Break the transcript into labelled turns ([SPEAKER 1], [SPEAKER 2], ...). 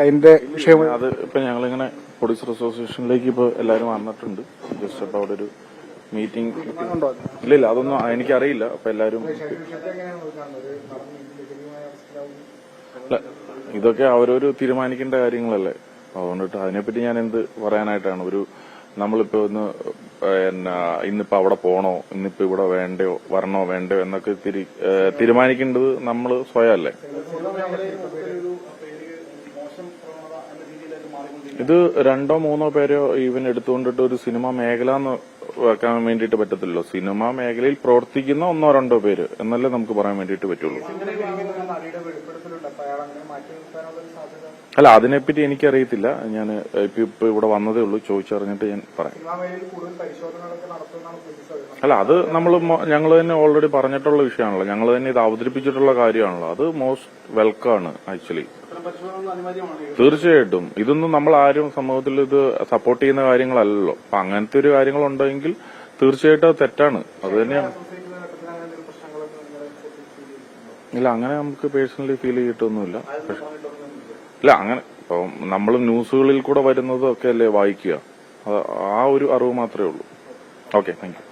[SPEAKER 1] അതിന്റെ വിഷയം
[SPEAKER 2] അത് ഇപ്പൊ ഞങ്ങളിങ്ങനെ പ്രൊഡ്യൂസർ അസോസിയേഷനിലേക്ക് ഇപ്പൊ എല്ലാവരും വന്നിട്ടുണ്ട്. ജസ്റ്റ് അപ്പൊ അവിടെ ഒരു മീറ്റിംഗ്. ഇല്ല അതൊന്നും എനിക്കറിയില്ല. അപ്പൊ എല്ലാരും ഇതൊക്കെ അവരൊരു തീരുമാനിക്കേണ്ട കാര്യങ്ങളല്ലേ. അതുകൊണ്ടിട്ട് അതിനെപ്പറ്റി ഞാൻ എന്ത് പറയാനായിട്ടാണ്. നമ്മളിപ്പോ ഇന്നിപ്പോ അവിടെ പോണോ, ഇന്നിപ്പോ ഇവിടെ വരണോ വേണ്ടയോ എന്നൊക്കെ തീരുമാനിക്കേണ്ടത് നമ്മൾ സ്വയം അല്ലേ. ഇത് 2 or 3 പേരോ ഈവൻ എടുത്തുകൊണ്ടിട്ട് ഒരു സിനിമ മേഖല എന്ന് വെക്കാൻ വേണ്ടിയിട്ട് പറ്റത്തില്ലല്ലോ. സിനിമാ മേഖലയിൽ പ്രവർത്തിക്കുന്ന 1 or 2 പേര് എന്നല്ലേ നമുക്ക് പറയാൻ വേണ്ടിയിട്ട് പറ്റുള്ളൂ. അല്ല, അതിനെപ്പറ്റി എനിക്കറിയത്തില്ല. ഞാൻ ഇപ്പൊ ഇവിടെ വന്നതേ ഉള്ളൂ. ചോദിച്ചറിഞ്ഞിട്ട് ഞാൻ പറയാം. അല്ല, അത് ഞങ്ങൾ തന്നെ ഓൾറെഡി പറഞ്ഞിട്ടുള്ള വിഷയമാണല്ലോ. ഞങ്ങൾ തന്നെ ഇത് അവതരിപ്പിച്ചിട്ടുള്ള കാര്യമാണല്ലോ. അത് മോസ്റ്റ് വെൽക്കം ആണ് ആക്ച്വലി. തീർച്ചയായിട്ടും ഇതൊന്നും നമ്മൾ ആരും സമൂഹത്തിൽ ഇത് സപ്പോർട്ട് ചെയ്യുന്ന കാര്യങ്ങളല്ലല്ലോ. അപ്പൊ അങ്ങനത്തെ ഒരു കാര്യങ്ങളുണ്ടെങ്കിൽ തീർച്ചയായിട്ടും അത് തെറ്റാണ്. അത് തന്നെയാണ്. ഇല്ല, അങ്ങനെ നമുക്ക് പേഴ്സണലി ഫീൽ ചെയ്തിട്ടൊന്നുമില്ല. ഇല്ല, അങ്ങനെ ഇപ്പൊ നമ്മൾ ന്യൂസുകളിൽ കൂടെ വരുന്നതൊക്കെ അല്ലേ വായിക്കുക. ആ ഒരു അറിവ് മാത്രമേ ഉള്ളൂ. Okay, thank you.